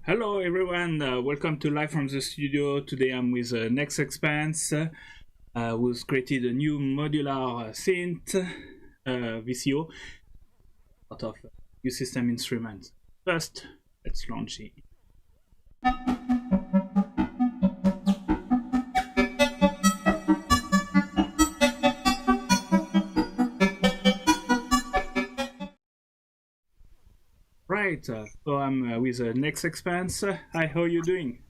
Hello everyone, welcome to Live from the Studio. Today I'm with Next Expanse, who's created a new modular synth VCO out of new system instruments. First, let's launch it. Right, so I'm with Next Expanse. Hi, how are you doing?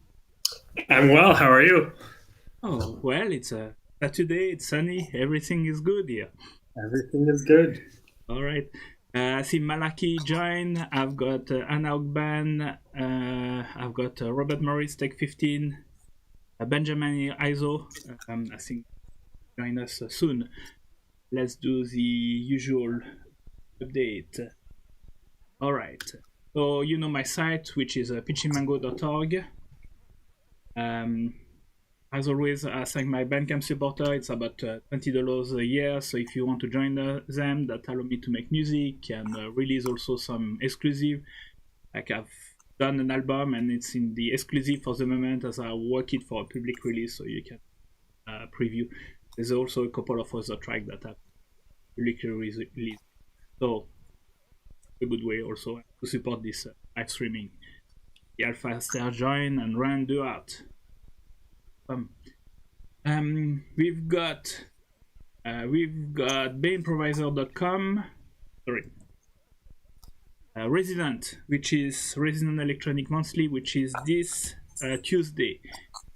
I'm well. How are you? Oh, well, it's Saturday, it's sunny, everything is good here. Everything is good. All right. I see Malaki join. I've got Anna Ogban. I've got Robert Morris, Tech 15. Benjamin Iso. I think join us soon. Let's do the usual update. All right. So you know my site, which is pitchymango.org. As always, I thank my Bandcamp supporter. It's about $20 a year. So if you want to join them, that allow me to make music and release also some exclusive. Like I've done an album and it's in the exclusive for the moment as I work it for a public release, so you can preview. There's also a couple of other tracks that I've publicly released. So a good way also to support this live streaming. The Alpha Star join and run do out. We've got beimproviser.com. Sorry. Resident, which is Resident Electronic Monthly, which is this Tuesday.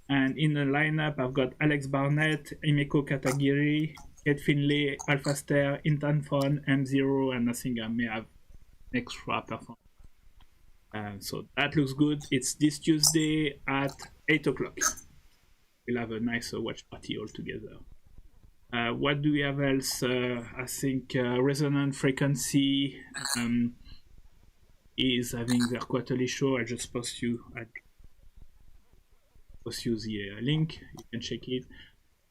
And in the lineup, I've got Alex Barnett, Imeko Katagiri, Kate Finlay, Alpha Star, Intanfon, M0, and I think I may have an extra performance. So that looks good. It's this Tuesday at 8 o'clock. We'll have a nice watch party all together. What do we have else? I think Resonant Frequency is having their quarterly show. I just post you the link. You can check it.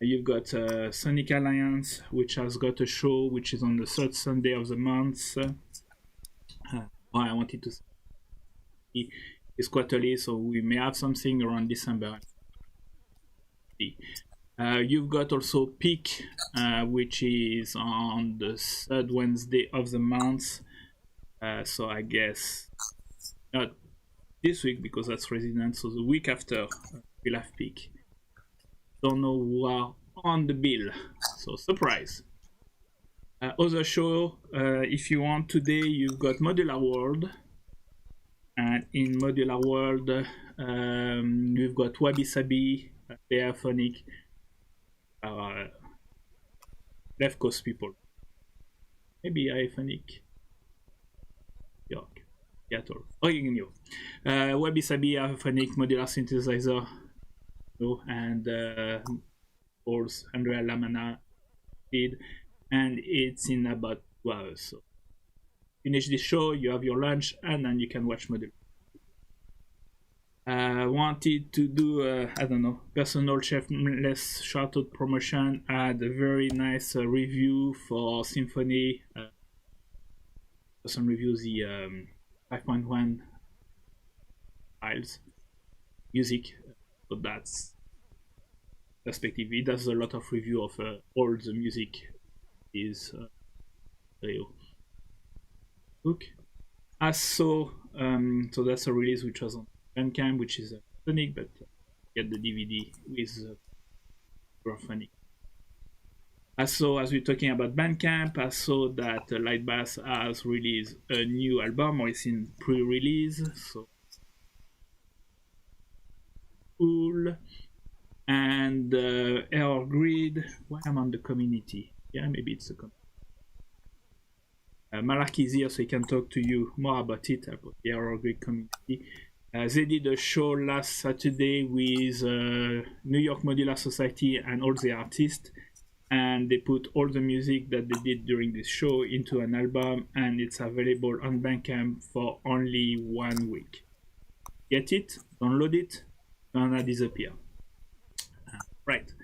You've got Sonic Alliance, which has got a show which is on the third Sunday of the month. I wanted to say it's quarterly, so we may have something around December. You've got also Peak, which is on the third Wednesday of the month. So I guess not this week because that's Resident. So the week after, we'll have Peak. Don't know who are on the bill. So surprise. Other show, if you want today, you've got Modular World. And in Modular World, we've got Wabi Sabi, Phonic, Left Coast people. Maybe Phonic, York, Seattle, Oregon. Wabi Sabi, Phonic, Modular Synthesizer, and Paul's Andrea Lamana feed, and it's in about 2 hours. So finish this show, you have your lunch, and then you can watch Modular. Wanted to do I don't know, personal shameless shout-out promotion. I had a very nice review for Symphony. Person reviews the 5.1 files music, so that's perspective. He does a lot of review of all the music is book. I saw so that's a release which was on Bandcamp, which is Sonic, but get the DVD with Phonic. I saw, as we're talking about Bandcamp, I saw that Light Bass has released a new album, or it's in pre-release, so cool. And Error Grid, why I'm on the community? Yeah, maybe it's a community. Malaki is here, so he can talk to you more about it, about the Error Grid community. They did a show last Saturday with New York Modular Society and all the artists, and they put all the music that they did during this show into an album, and it's available on Bandcamp for only 1 week. Get it, download it, gonna disappear. Right.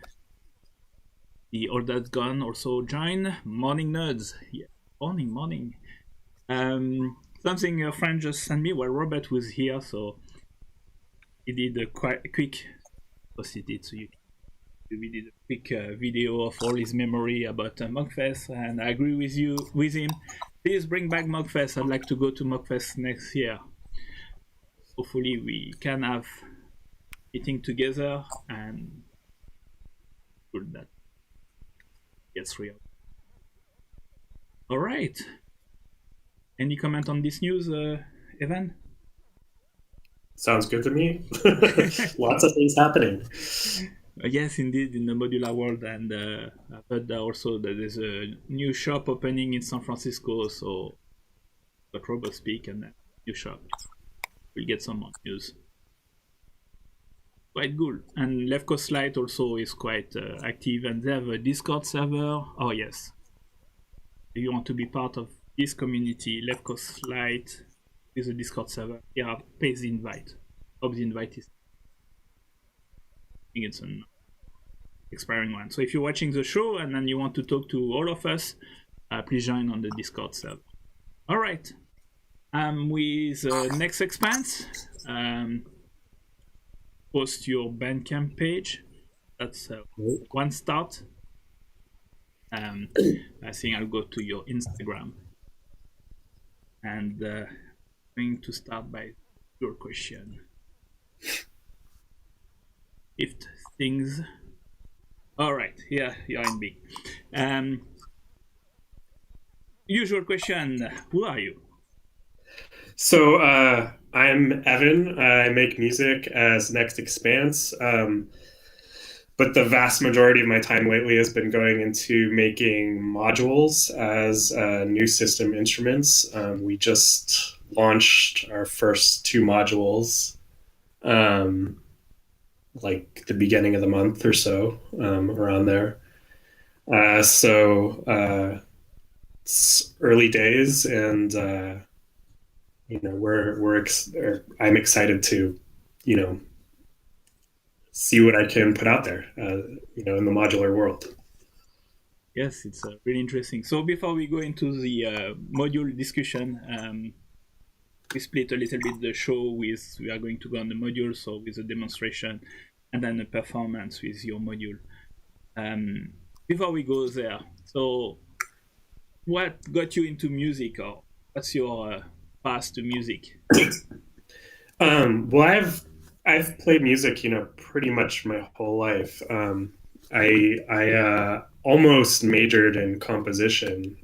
The All That's Gone also join. Morning nerds. Yeah, morning. Something a friend just sent me while Robert was here, so he did a quick posted it, so we did a quick video of all his memory about Mugfest, and I agree with him. Please bring back Mugfest. I'd like to go to Mugfest next year. Hopefully we can have meeting together and good that gets real. All right. Any comment on this news, Evan? Sounds good to me. Lots of things happening. Yes, indeed, in the modular world, and I've heard also that there's a new shop opening in San Francisco, so got Robot Speak and a new shop. We'll get some more news. Quite good. And Left Coast Light also is quite active, and they have a Discord server. Oh yes, if you want to be part of this community, Left Coast Light is a Discord server. Here are pays the invite. Hope the invite is. I think it's an expiring one. So if you're watching the show and then you want to talk to all of us, please join on the Discord server. All right. With next Expanse, post your Bandcamp page. That's one start. I think I'll go to your Instagram. And going to start by your question. If things... All right, yeah, you're in big. Usual question, who are you? So I'm Evan. I make music as Next Expanse, but the vast majority of my time lately has been going into making modules as new system instruments. We just launched our first 2 modules like the beginning of the month or so, around there. So it's early days, and I'm excited to, see what I can put out there, in the modular world. Yes, it's really interesting. So before we go into the module discussion, we split a little bit the show with, we are going to go on the module, so with a demonstration and then a performance with your module. Before we go there, so what got you into music, or what's your path to music? Well, I've played music, pretty much my whole life. I almost majored in composition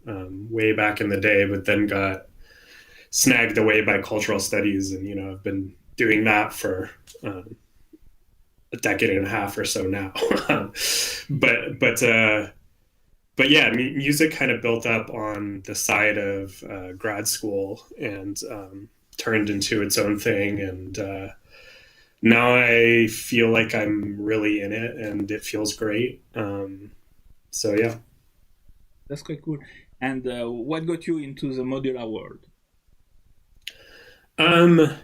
way back in the day, but then got snagged away by cultural studies, and I've been doing that for a decade and a half or so now. But yeah, music kind of built up on the side of grad school and turned into its own thing, and now I feel like I'm really in it, and it feels great. So yeah, that's quite cool. And what got you into the modular world? I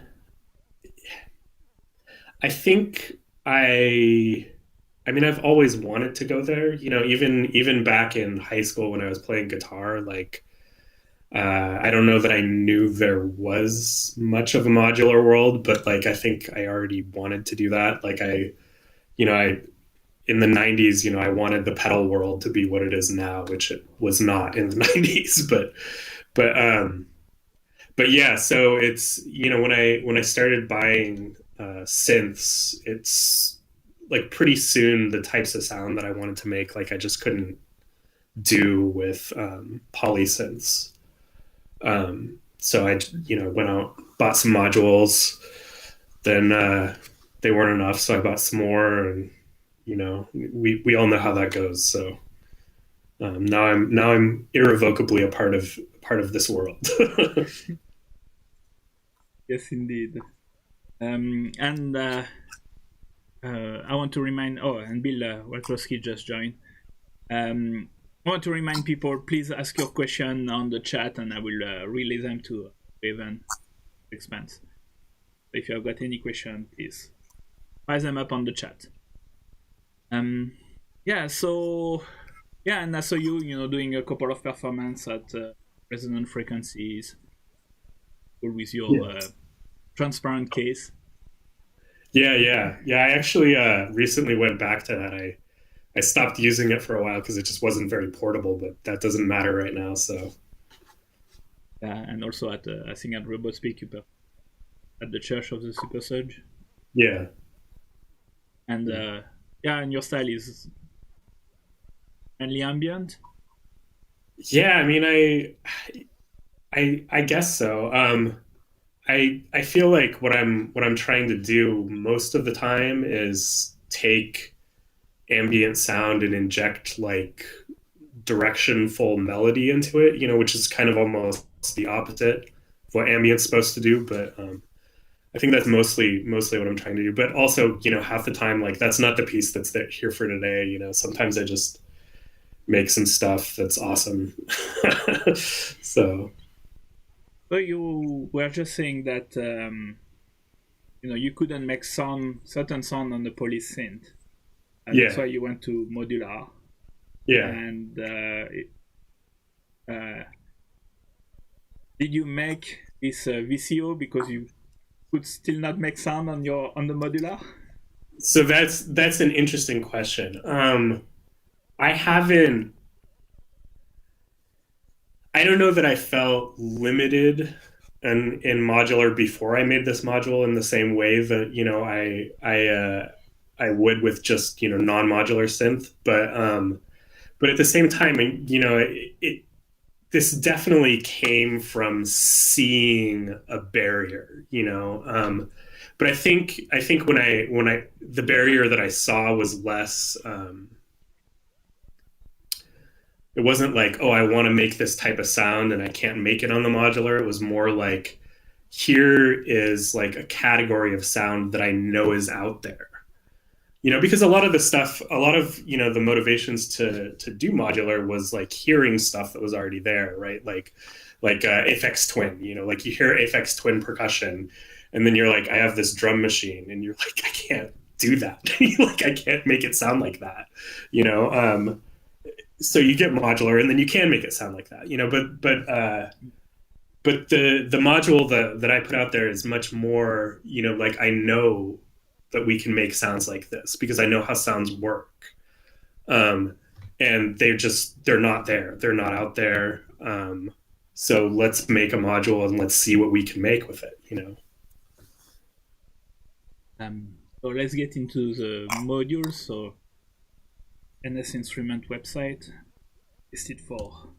think I've always wanted to go there, even back in high school when I was playing guitar, like, I don't know that I knew there was much of a modular world, but like, I think I already wanted to do that. Like in the 90s, I wanted the pedal world to be what it is now, which it was not in the 90s, but yeah, so it's, when I started buying synths, it's like pretty soon the types of sound that I wanted to make, like I just couldn't do with polysynths. So I, went out, bought some modules, then they weren't enough, so I bought some more, and we all know how that goes. So now I'm irrevocably a part of this world. Yes, indeed. And I want to remind, and Bill Waltrowski just joined. I want to remind people, please ask your question on the chat, and I will relay them to Evan Expanse. So if you have got any question, please fire them up on the chat. And I saw you, doing a couple of performances at resonant frequencies with your transparent case. Yeah. I actually recently went back to that. I stopped using it for a while because it just wasn't very portable, but that doesn't matter right now. So And also at I think at RobotSpeak at the Church of the Super Surge. yeah. And and your style is mainly ambient. Yeah, I mean, I guess so. I feel like what I'm trying to do most of the time is take ambient sound and inject like directionful melody into it, which is kind of almost the opposite of what ambient's supposed to do. But I think that's mostly what I'm trying to do. But also, half the time, like that's not the piece that's here for today. Sometimes I just make some stuff that's awesome. So So you were just saying that you couldn't make certain sound on the police synth. That's why yeah, you went to modular. yeah. And did you make this VCO because you could still not make sound on the modular? So that's an interesting question. I haven't. I don't know that I felt limited in modular before I made this module in the same way that I would with just non-modular synth, but at the same time, this definitely came from seeing a barrier. But I think when I the barrier that I saw was less. It wasn't like, oh, I want to make this type of sound and I can't make it on the modular. It was more like, here is like a category of sound that I know is out there. Because a lot of the stuff, a lot of the motivations to do modular was like hearing stuff that was already there, right? Like Aphex Twin, like you hear Aphex Twin percussion, and then you're like, I have this drum machine, and you're like, I can't do that. Like I can't make it sound like that, you know. So you get modular, and then you can make it sound like that, But the module that I put out there is much more, like I know that we can make sounds like this because I know how sounds work. And they're not there. They're not out there. So let's make a module and let's see what we can make with it. So let's get into the modules. So NS Instrument website listed for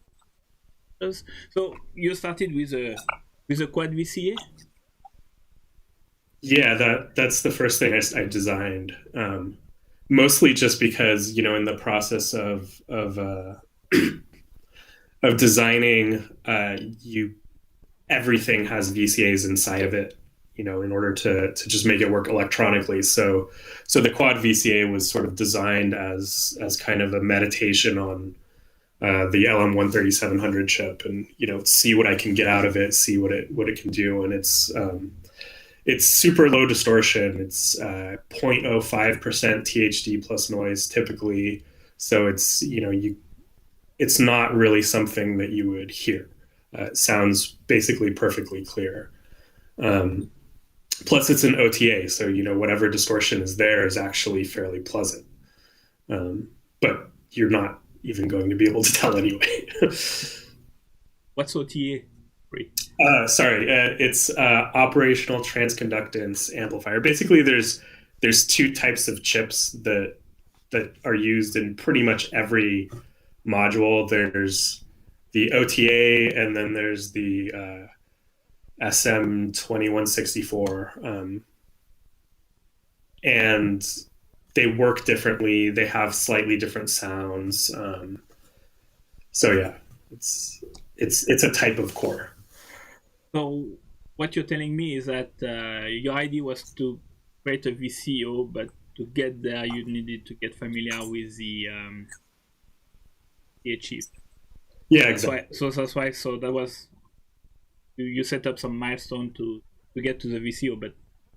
us. So you started with a quad VCA? Yeah, that's the first thing I designed. Mostly just because in the process of of designing, everything has VCAs inside of it, in order to just make it work electronically. So the quad VCA was sort of designed as kind of a meditation on the LM13700 chip, and see what I can get out of it, see what it can do, and it's super low distortion. It's 0.05% THD plus noise typically. So it's not really something that you would hear. It sounds basically perfectly clear. Plus it's an OTA, so whatever distortion is there is actually fairly pleasant. But you're not even going to be able to tell anyway. What's OTA? Sorry, it's operational transconductance amplifier. Basically, there's two types of chips that are used in pretty much every module. There's the OTA, and then there's the SM2164, and they work differently. They have slightly different sounds. So yeah, it's a type of core. So what you're telling me is that your idea was to create a VCO, but to get there, you needed to get familiar with the chip. Yeah, exactly. That's why. So that was you set up some milestone to get to the VCO, but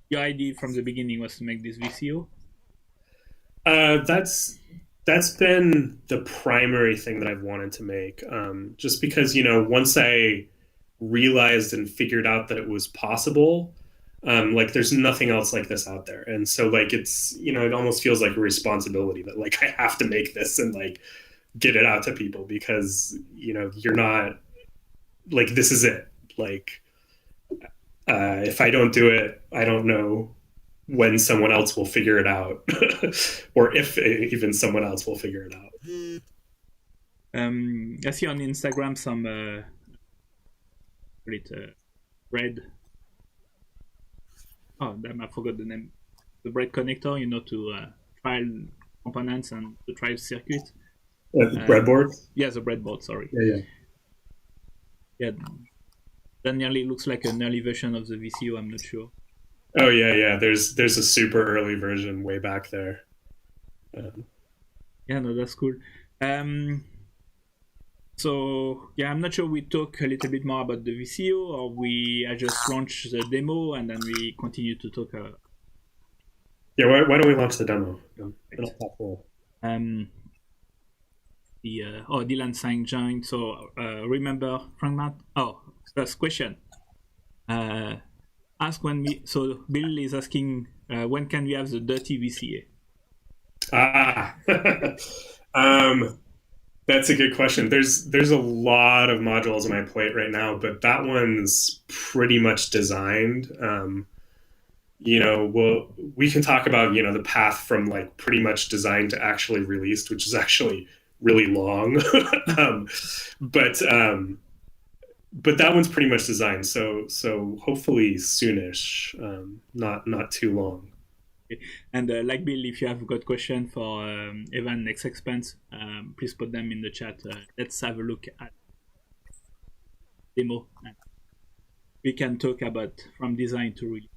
your idea from the beginning was to make this VCO. That's been the primary thing that I've wanted to make. Just because once I realized and figured out that it was possible, Like there's nothing else like this out there. And so like it's, it almost feels like a responsibility that like I have to make this and like get it out to people because, you're not like, this is it. Like, if I don't do it, I don't know when someone else will figure it out or if even someone else will figure it out. I see on Instagram some bread. Oh, damn, I forgot the name. The bread connector, to trial components and the trial circuit. Breadboard? Yeah, the breadboard, sorry. Yeah. Yeah, that nearly looks like an early version of the VCO, I'm not sure. Oh, yeah. There's a super early version way back there. Yeah, no, that's cool. So, yeah, I'm not sure we talk a little bit more about the VCO or I just launch the demo and then we continue to talk. Yeah, why don't we launch the demo? Dylan saying join. So, remember, Franck, first question. Ask when so Bill is asking, when can we have the dirty VCA? That's a good question. There's a lot of modules on my plate right now, but that one's pretty much designed. We can talk about, the path from like pretty much designed to actually released, which is actually really long. But that one's pretty much designed. So hopefully soonish, not too long. And like Bill, if you have got question for Evan next Expanse, please put them in the chat. Let's have a look at demo. We can talk about from design to release.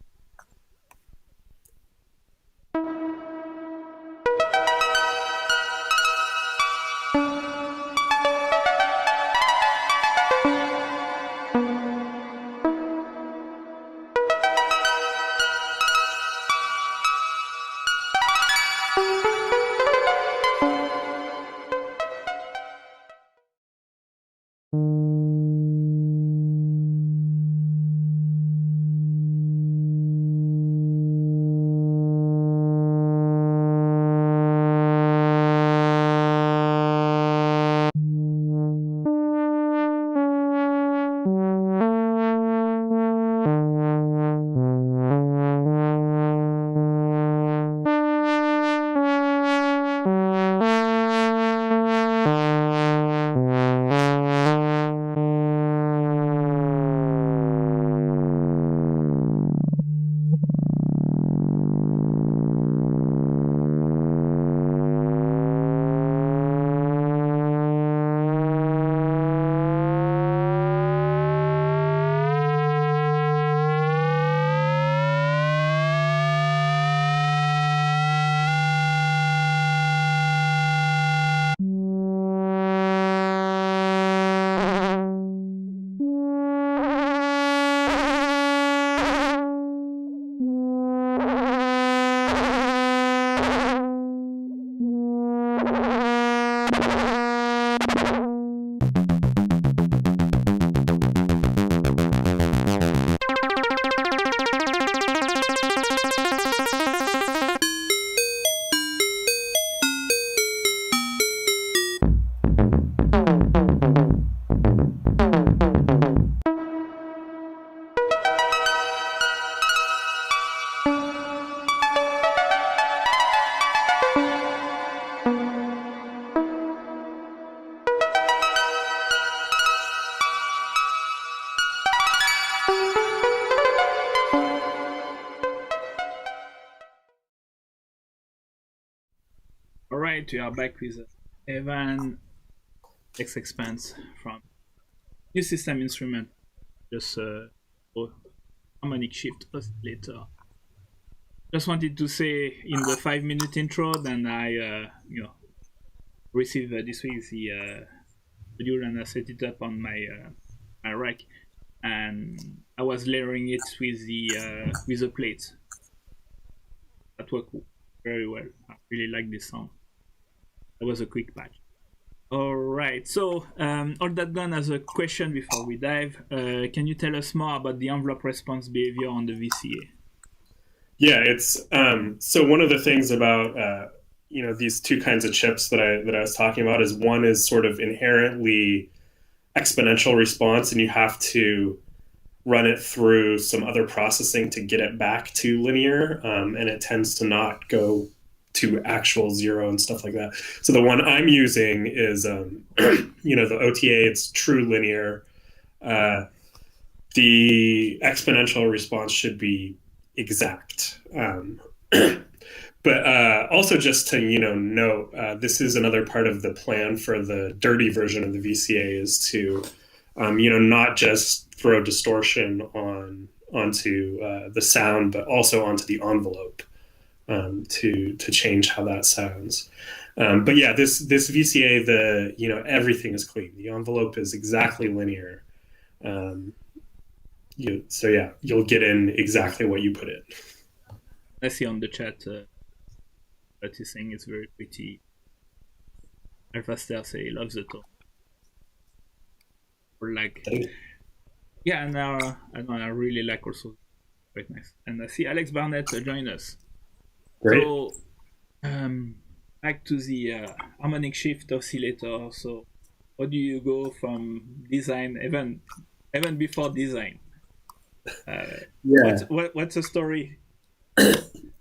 We are back with Evan X Expanse from New System Instrument, just harmonic shift oscillator. Just wanted to say in the 5-minute intro, then I received this week the module and I set it up on my rack, and I was layering it with the plates. That worked very well. I really like this sound. That was a quick patch. All right, so all that done as a question before we dive. Can you tell us more about the envelope response behavior on the VCA? Yeah, it's so one of the things about these two kinds of chips that I was talking about is one is sort of inherently exponential response, and you have to run it through some other processing to get it back to linear, and it tends to not go to actual zero and stuff like that. So the one I'm using is the OTA. It's true linear. The exponential response should be exact. But also just to note, this is another part of the plan for the dirty version of the VCA is to not just throw distortion onto the sound, but also onto the envelope to change how that sounds. But yeah, this VCA, everything is clean. The envelope is exactly linear. So yeah, you'll get in exactly what you put in. I see on the chat that he's saying it's very pretty. Alphaster say he loves the tone. Or like, yeah, and I really like also, quite nice. And I see Alex Barnett join us. Great. So, back to the harmonic shift oscillator. So, how do you go from design, even before design? What's the story?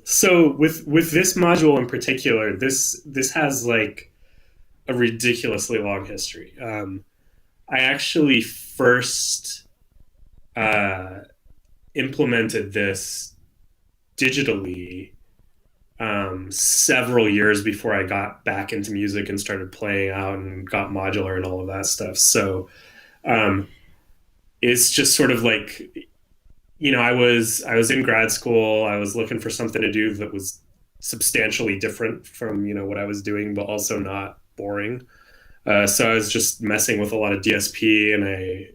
So with this module in particular, this has like a ridiculously long history. I actually first implemented this digitally several years before I got back into music and started playing out and got modular and all of that stuff. So it's just sort of like, I was in grad school. I was looking for something to do that was substantially different from what I was doing, but also not boring. So I was just messing with a lot of DSP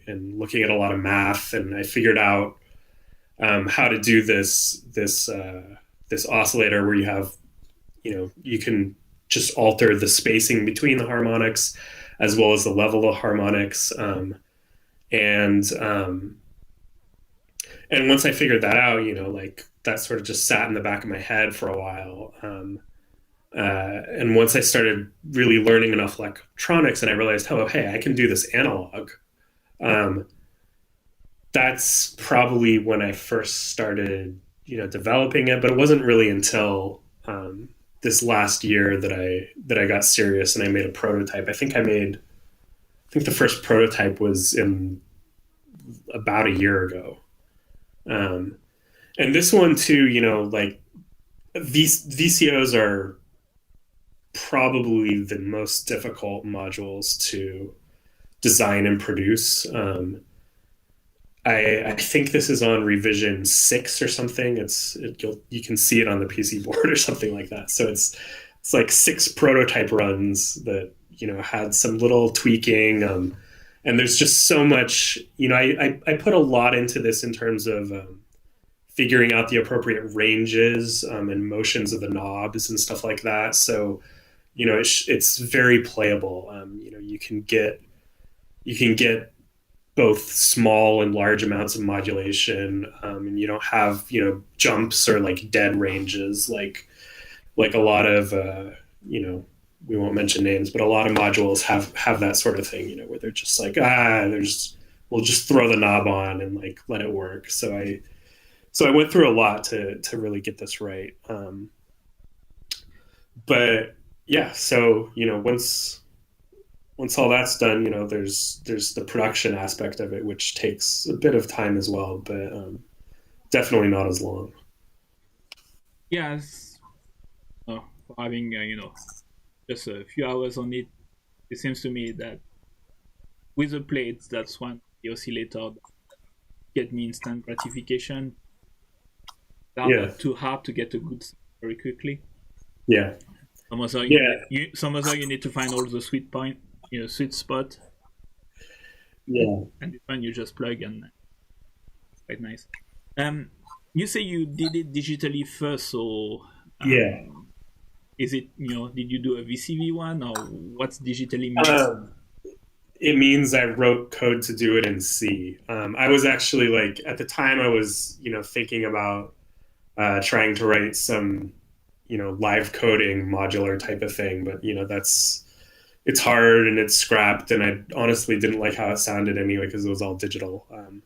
and looking at a lot of math, and I figured out how to do this oscillator where you have you can just alter the spacing between the harmonics as well as the level of harmonics, and once I figured that out, like that sort of just sat in the back of my head for a while. And once I started really learning enough electronics and I realized, oh, hey, I can do this analog. That's probably when I first started, developing it, but it wasn't really until this last year that I got serious and I made a prototype. I think the first prototype was in about a year ago. And this one too, these VCOs are probably the most difficult modules to design and produce. I think this is on revision 6 or something. You can see it on the PC board or something like that. So it's like 6 prototype runs that had some little tweaking. And there's just so much, I put a lot into this in terms of figuring out the appropriate ranges and motions of the knobs and stuff like that. So, it's very playable. You can get both small and large amounts of modulation, and you don't have jumps or like dead ranges like a lot of we won't mention names, but a lot of modules have that sort of thing, where they're just like, we'll just throw the knob on and like let it work. So I went through a lot to really get this right. But yeah, so once all that's done, there's the production aspect of it, which takes a bit of time as well, but definitely not as long. Yes, for having just a few hours on it, it seems to me that with the plates, that's one the oscillator that get me instant gratification. They're not too hard to get a good sound very quickly. Yeah. Some other you need to find all the sweet spot. Yeah. And this one you just plug and quite nice. You say you did it digitally first, so yeah. Is it did you do a VCV one, or what's digitally mean? It means I wrote code to do it in C. I was actually at the time I was thinking about trying to write some, live coding modular type of thing. But, it's hard and it's scrapped. And I honestly didn't like how it sounded anyway, because it was all digital. And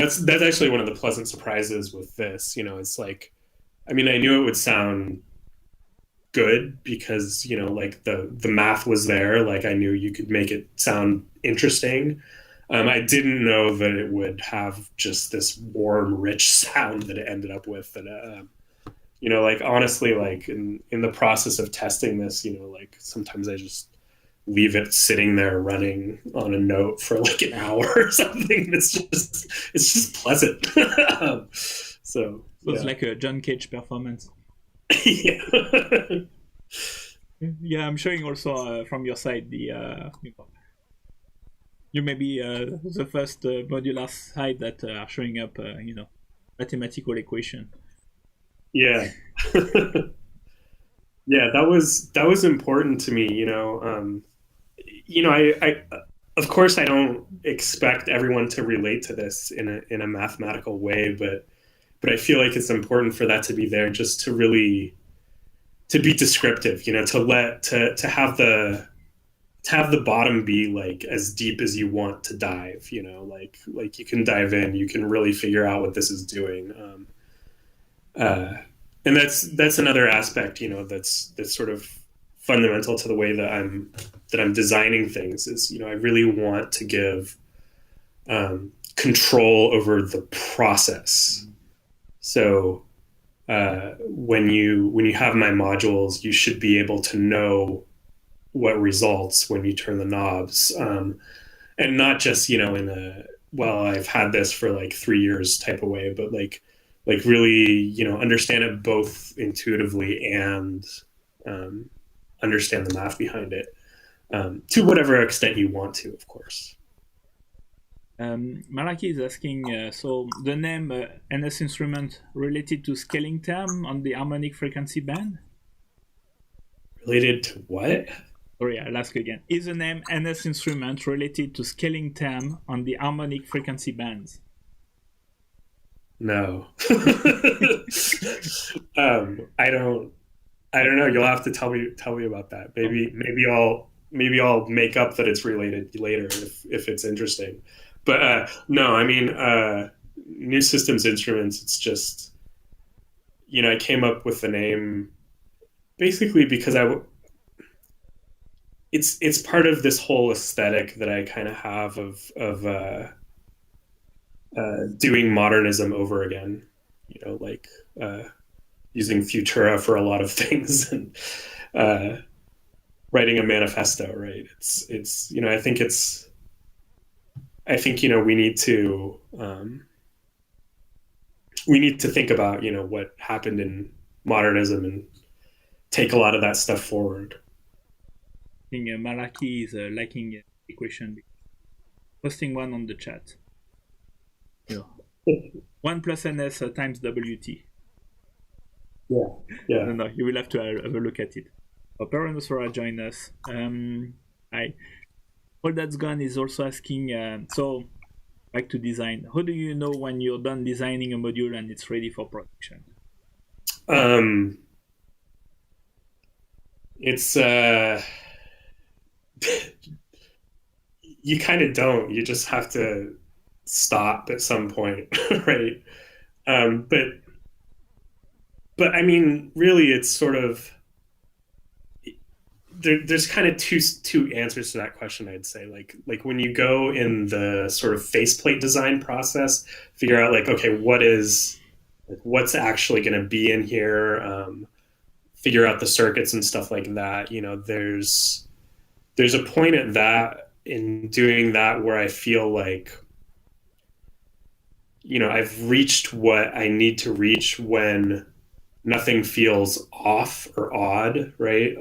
that's actually one of the pleasant surprises with this. It's like, I mean, I knew it would sound good because, like the math was there. Like I knew you could make it sound interesting. I didn't know that it would have just this warm, rich sound that it ended up with. And, like honestly, like in the process of testing this, like sometimes I just leave it sitting there running on a note for like an hour or something. It's just pleasant. So it was like a John Cage performance. Yeah. Yeah, I'm showing also from your side the you may be the first modular side that are showing up mathematical equation. Yeah. Yeah, that was important to me. I of course I don't expect everyone to relate to this in a mathematical way, but I feel like it's important for that to be there, just to really to be descriptive, to have the bottom be like as deep as you want to dive, like you can dive in, you can really figure out what this is doing. And that's another aspect, that's sort of fundamental to the way that I'm designing things is, I really want to give control over the process. So when you have my modules, you should be able to know what results when you turn the knobs, and not just in a I've had this for like 3 years type of way, but like really understand it both intuitively and understand the math behind it, to whatever extent you want to, of course. Malaki is asking, so the name NS instrument related to scaling term on the harmonic frequency band? Related to what? Sorry, I'll ask again. Is the name NS instrument related to scaling term on the harmonic frequency bands? No. I don't know. You'll have to tell me about that. Maybe I'll make up that it's related later if it's interesting. But no, I mean, New Systems Instruments, it's just, I came up with the name basically because it's part of this whole aesthetic that I kind of have of doing modernism over again, like using Futura for a lot of things, and writing a manifesto, right? It's I think we need to think about what happened in modernism and take a lot of that stuff forward. I think Malaki is liking the equation, posting one on the chat. 1 plus NS times WT. Yeah. No, you will have to have a look at it. Peronosphora join us. All That's Gone is also asking, so back to design. How do you know when you're done designing a module and it's ready for production? It's you kind of don't. You just have to stop at some point, right? But I mean, really, it's sort of there's kind of two answers to that question. I'd say like when you go in the sort of faceplate design process, figure out like, okay, what's actually going to be in here, figure out the circuits and stuff like that. There's a point at that in doing that where I feel like I've reached what I need to reach when nothing feels off or odd, right?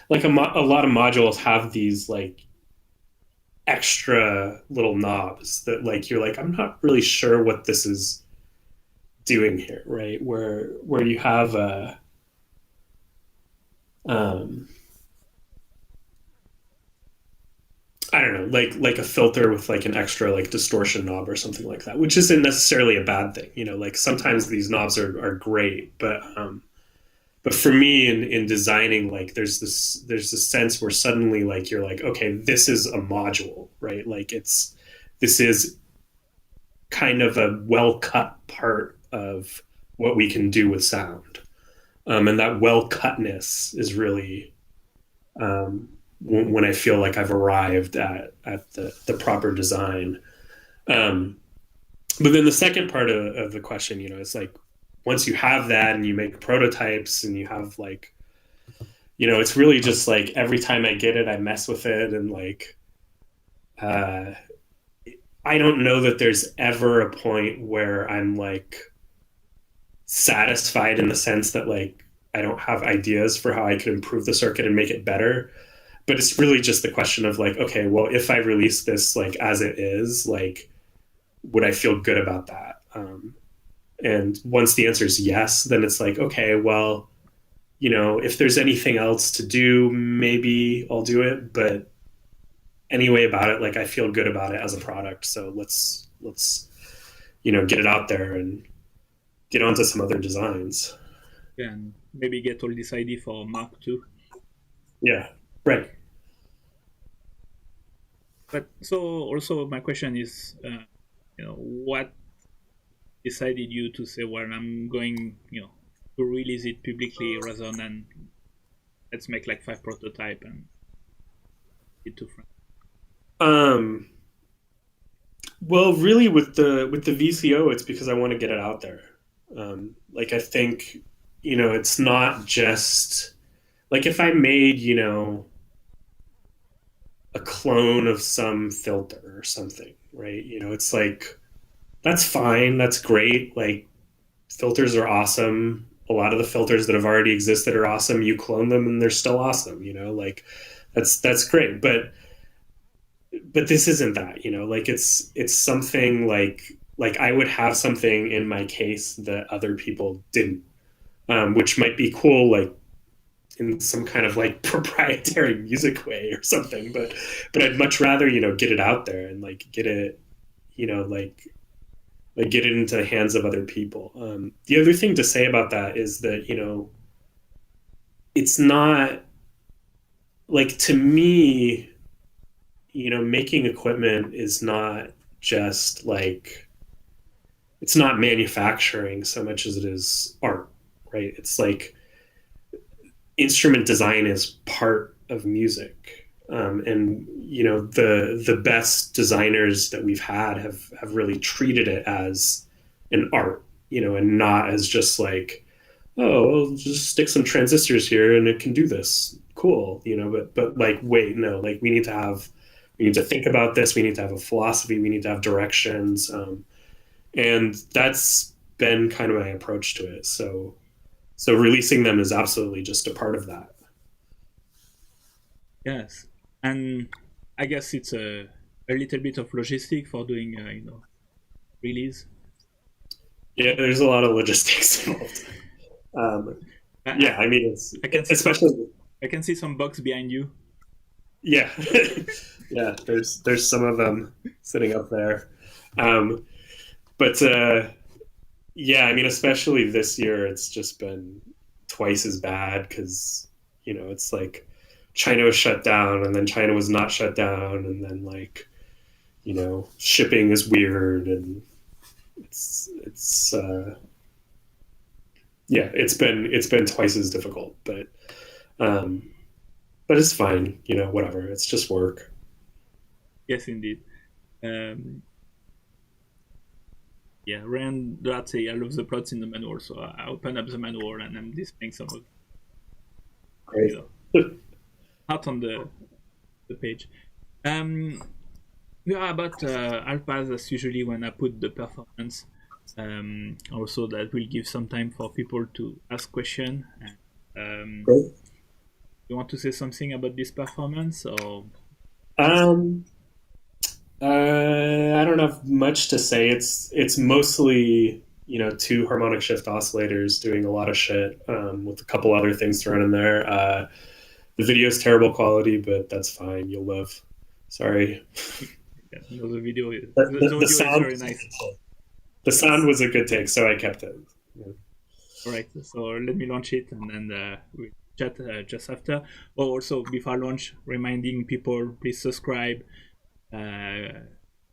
Like a lot of modules have these like extra little knobs that like you're like, I'm not really sure what this is doing here, right? Where you have a I don't know, like a filter with like an extra like distortion knob or something like that, which isn't necessarily a bad thing. You know, like sometimes these knobs are great, but for me in designing, like there's this sense where suddenly like you're like, okay, this is a module, right? Like this is kind of a well cut part of what we can do with sound, and that well cutness is really when I feel like I've arrived at the proper design. Um, but then the second part of the question, you know, it's like once you have that and you make prototypes and you have like, you know, it's really just like every time I get it, I mess with it and like, uh, I don't know that there's ever a point where I'm like satisfied in the sense that like I don't have ideas for how I could improve the circuit and make it better. But it's really just the question of like, okay, well, if I release this like as it is, like, would I feel good about that? And once the answer is yes, then it's like, okay, well, you know, if there's anything else to do, maybe I'll do it. But anyway, about it, like I feel good about it as a product. So let's you know, get it out there and get onto some other designs. And maybe get all this ID for Mark too. Yeah, right. But so also my question is, you know, what decided you to say, well, I'm going, you know, to release it publicly rather than let's make like 5 prototype and it to friends? Well, really, with the VCO, it's because I want to get it out there. Like I think, you know, it's not just like if I made, you know, a clone of some filter or something, right? You know, it's like that's fine, that's great. Like filters are awesome. A lot of the filters that have already existed are awesome. You clone them and they're still awesome, you know, like that's great. But this isn't that, you know, like it's something like I would have something in my case that other people didn't, which might be cool, like in some kind of like proprietary music way or something. But I'd much rather, you know, get it out there and like get it, you know, like get it into the hands of other people. The other thing to say about that is that, you know, it's not like to me, you know, making equipment is not just like it's not manufacturing so much as it is art, right? It's like instrument design is part of music. And you know the best designers that we've had have really treated it as an art, you know, and not as just like, oh, well, just stick some transistors here and it can do this, cool, you know. But like, wait, no, like we need to think about this. We need to have a philosophy. We need to have directions, and that's been kind of my approach to it. So releasing them is absolutely just a part of that. Yes, and I guess it's a little bit of logistic for doing, you know, release. Yeah, there's a lot of logistics involved. Yeah, I mean, it's I can see especially. I can see some box behind you. Yeah, yeah. There's some of them sitting up there, but yeah, I mean, especially this year, it's just been twice as bad because you know it's like China was shut down, and then China was not shut down, and then like you know shipping is weird, and it's yeah, it's been twice as difficult, um, but it's fine, you know, whatever. It's just work. Yes, indeed. Um, yeah, Rand that say I love the plots in the manual, so I open up the manual and I'm displaying some of, Great. you know, out on the page. Yeah, about Alpaz, that's usually when I put the performance. Also, that will give some time for people to ask questions. Great. You want to say something about this performance, or Um, I don't have much to say. It's mostly you know two harmonic shift oscillators doing a lot of shit with a couple other things thrown in there. The video is terrible quality, but that's fine. You'll live. Sorry. Yeah, no, the video, The audio sound, is very nice. the sound was a good take, so I kept it. Yeah. All right, so let me launch it, and then we'll chat just after. Oh, also, before I launch, reminding people, please subscribe. Go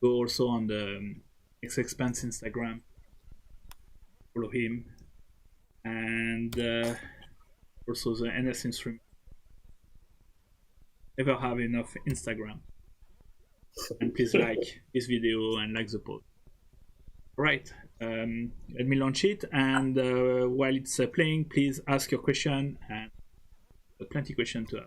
also on the Expanse Instagram, follow him, and also the NS Instrument. Never have enough Instagram. And please like this video and like the post. All right, let me launch it, and while it's playing, please ask your question, and plenty of questions to have.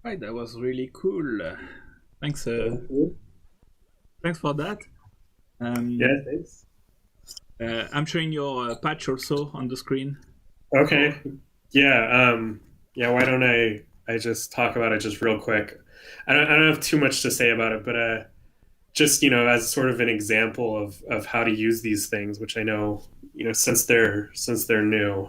Right, that was really cool. Thanks, thanks for that. Yeah, thanks. I'm showing your patch also on the screen. Okay. Yeah. Yeah. Why don't I just talk about it just real quick? I don't have too much to say about it, but just as sort of an example of how to use these things, which I know since they're new,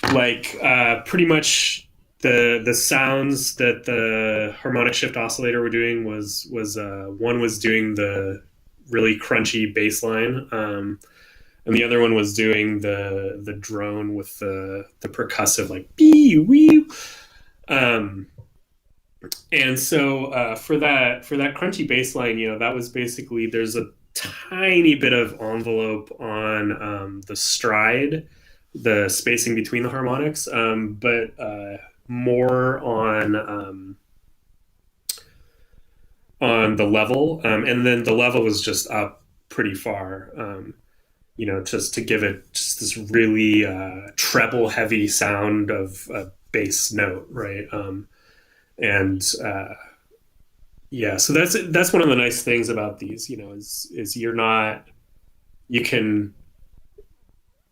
pretty much the sounds that the harmonic shift oscillator were doing was one was doing the really crunchy bass line. And the other one was doing the drone with the percussive like bee wee. Um, and so for that crunchy bass line, that was basically there's a tiny bit of envelope on the stride, the spacing between the harmonics, but more on the level, and then the level was just up pretty far. Just to give it just this really treble heavy sound of a bass note, right? And yeah, so that's one of the nice things about these, is you can,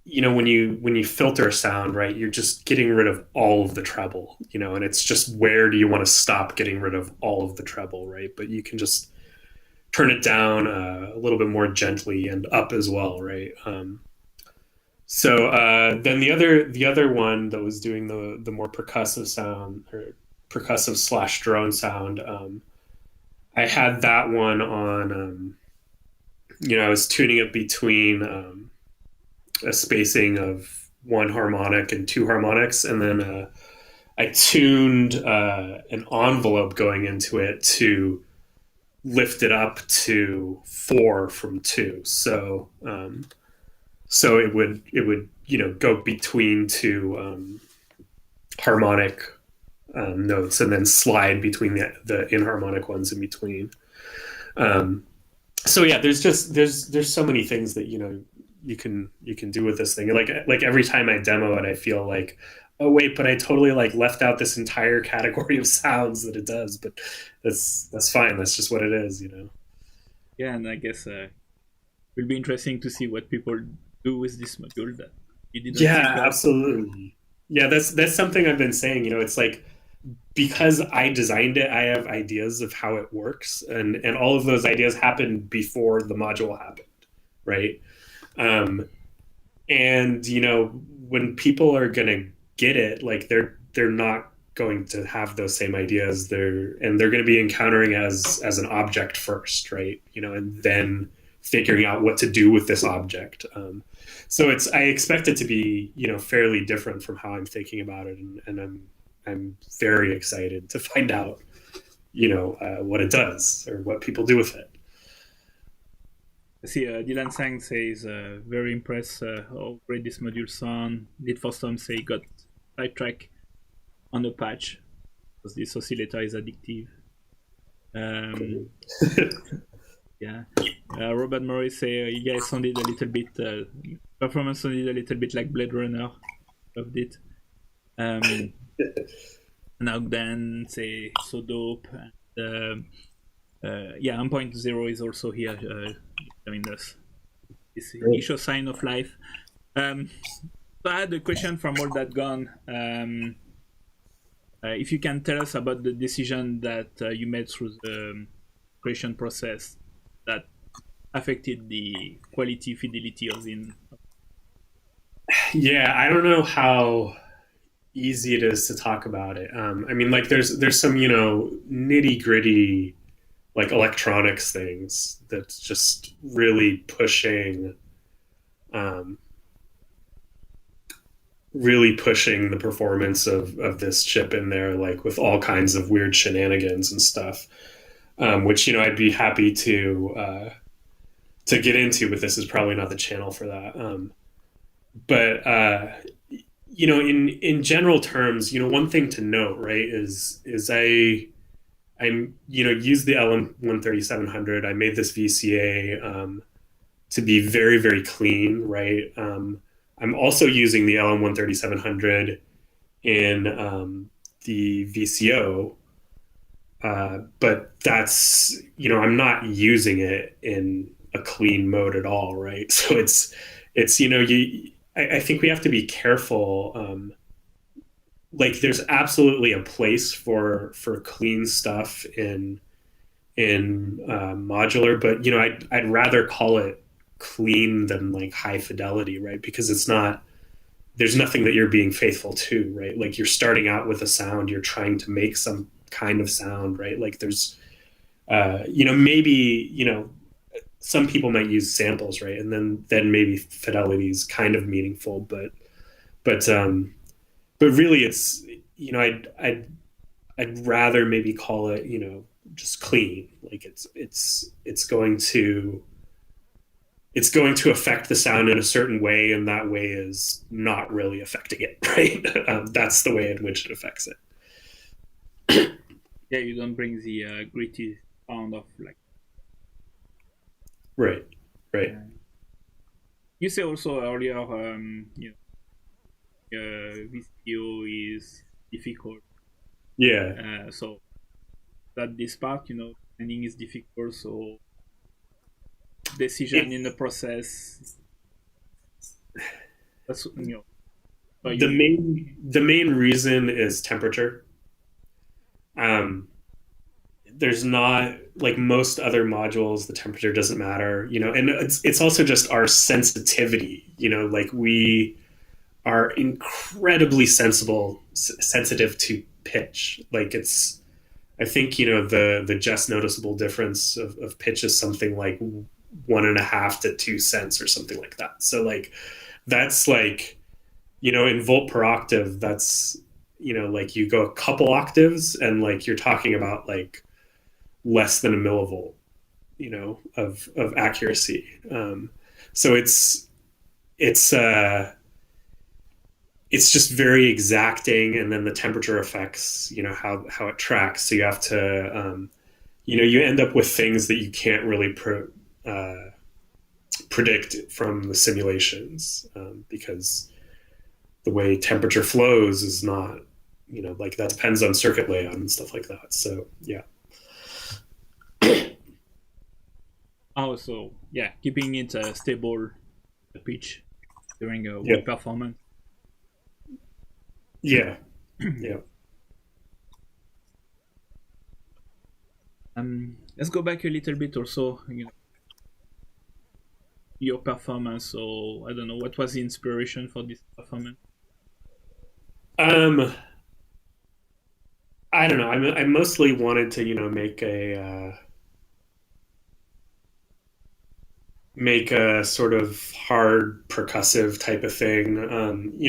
when you filter a sound, right, you're just getting rid of all of the treble, and it's just where do you want to stop getting rid of all of the treble, right? But you can just turn it down a little bit more gently and up as well, right? Then the other one that was doing the more percussive sound or percussive / drone sound, I had that one on. I was tuning it between a spacing of one harmonic and two harmonics, and then I tuned an envelope going into it to lift it up to 4 from 2. So it would go between two harmonic notes and then slide between the inharmonic ones in between. So yeah, there's so many things that you can do with this thing. Like every time I demo it, I feel like, oh wait, but I totally left out this entire category of sounds that it does. But that's fine. That's just what it is, Yeah, and I guess it will be interesting to see what people do with this module that you didn't think of. Absolutely. Yeah, that's something I've been saying. It's like, because I designed it, I have ideas of how it works, and all of those ideas happened before the module happened, right? And when people are gonna get it, like they're not going to have those same ideas. They're going to be encountering as an object first, right? And then figuring out what to do with this object. So I expect it to be fairly different from how I'm thinking about it, and I'm very excited to find out what it does or what people do with it. I see Dylan Sang says very impressed how great this module sound. Did for some say got sidetrack on the patch because this oscillator is addictive. Yeah. Robert Murray say you guys sounded a little bit performance sounded a little bit like Blade Runner. Loved it. Nogdan say so dope. And, yeah, 1.0 is also here joined us. He shows sign of life. So I had a question from All That Gone. If you can tell us about the decision that you made through the creation process that affected the quality, fidelity of the. Yeah, I don't know how easy it is to talk about it. I mean, there's some nitty gritty electronics things that's just really pushing the performance of this chip in there, with all kinds of weird shenanigans and stuff, which I'd be happy to get into, but this is probably not the channel for that. But in general terms, one thing to note, right, is I used the LM13700. I made this VCA to be very, very clean, right? I'm also using the LM13700 in the VCO, but that's, I'm not using it in a clean mode at all, right? So it's I think we have to be careful. Like there's absolutely a place for clean stuff in modular, but I'd rather call it clean than like high fidelity, right? Because there's nothing that you're being faithful to, right? Like you're starting out with a sound, you're trying to make some kind of sound, right? Like there's maybe some people might use samples, right? And then maybe fidelity is kind of meaningful, but really it's I'd rather maybe call it just clean. Like it's going to affect the sound in a certain way, and that way is not really affecting it, right? That's the way in which it affects it. Yeah, you don't bring the gritty sound of like. Right. You say also earlier, VCO is difficult. Yeah. So that this part, planning is difficult. So decision in the process. That's the main reason is temperature. There's not, like most other modules, the temperature doesn't matter, and it's also just our sensitivity, like we are incredibly sensitive to pitch. Like I think, the just noticeable difference of pitch is something like 1.5 to 2 cents or something like that. So like, that's like, in volt per octave, that's, like you go a couple octaves and like, you're talking about like less than a millivolt, of accuracy. So it's just very exacting, and then the temperature affects, how it tracks. So you have to, you end up with things that you can't really predict from the simulations, because the way temperature flows is not, like that depends on circuit layout and stuff like that. So yeah. So yeah, keeping it stable, the pitch during a work performance. Yeah. Let's go back a little bit also, your performance. So I don't know, what was the inspiration for this performance? I don't know. I mostly wanted to, make a sort of hard percussive type of thing.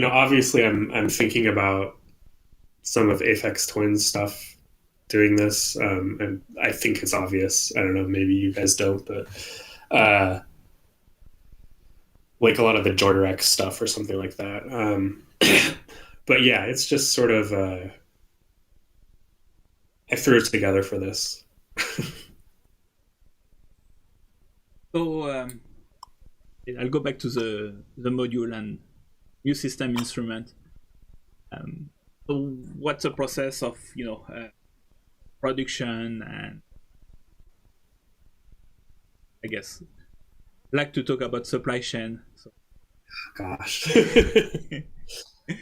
Obviously I'm thinking about some of Aphex Twin's stuff doing this. And I think it's obvious. I don't know, maybe you guys don't, but like a lot of the Jordarex stuff or something like that. But yeah, it's just sort of, I threw it together for this. So I'll go back to the module and new system instrument. So what's the process of production, and I guess like to talk about supply chain. So. Gosh.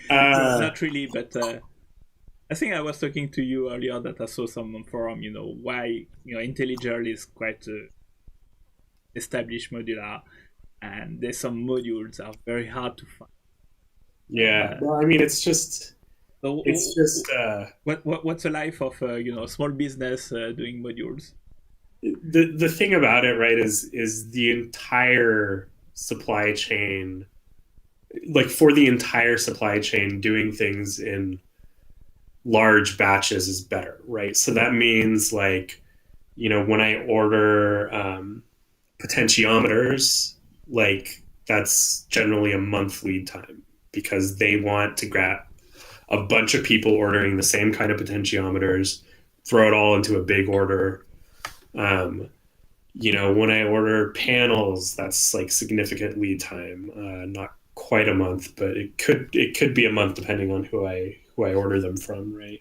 Not really, but I think I was talking to you earlier that I saw some forum, why IntelliGel is quite established modular, and there's some modules that are very hard to find. Yeah, well, I mean, it's just what's the life of a small business doing modules? The thing about it, right, is the entire supply chain, like for the entire supply chain, doing things in large batches is better, right? So that means like, when I order potentiometers, like that's generally a month lead time, because they want to grab a bunch of people ordering the same kind of potentiometers, throw it all into a big order. When I order panels, that's like significant lead time, not quite a month, but it could be a month depending on who I I order them from, right?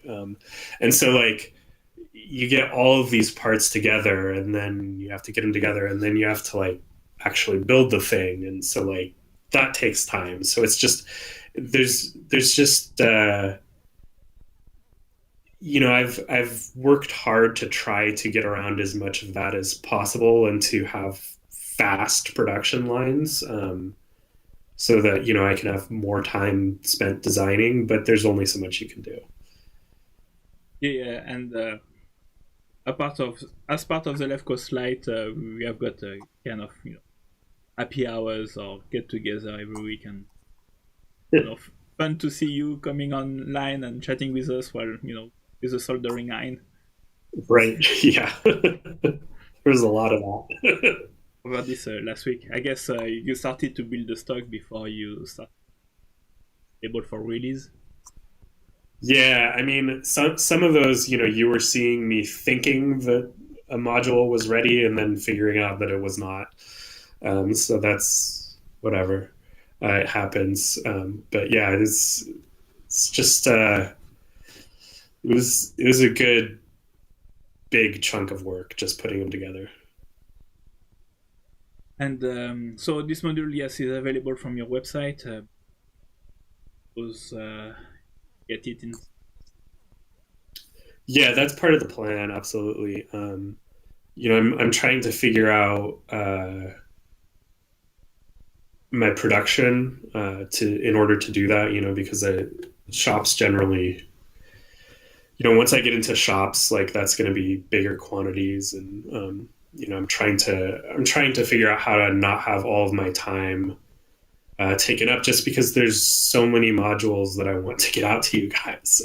And so like you get all of these parts together, and then you have to get them together, and then you have to like actually build the thing, and so like that takes time. So it's just there's just I've worked hard to try to get around as much of that as possible and to have fast production lines, so that I can have more time spent designing. But there's only so much you can do. Yeah, and as part of the Left Coast Light, we have got a kind of happy hours or get together every week, and fun to see you coming online and chatting with us while with a soldering iron. Right. Yeah. There's a lot of that. Over this last week, I guess you started to build the stock before you start able for release. Yeah, I mean, some of those, you were seeing me thinking that a module was ready and then figuring out that it was not. So that's whatever. It happens. But yeah, it's just it was a good big chunk of work just putting them together. And so this module, yes, is available from your website. Get it in. Yeah, that's part of the plan. Absolutely. I'm trying to figure out my production in order to do that. Because shops generally, once I get into shops, like that's going to be bigger quantities, and I'm trying to figure out how to not have all of my time taken up, just because there's so many modules that I want to get out to you guys.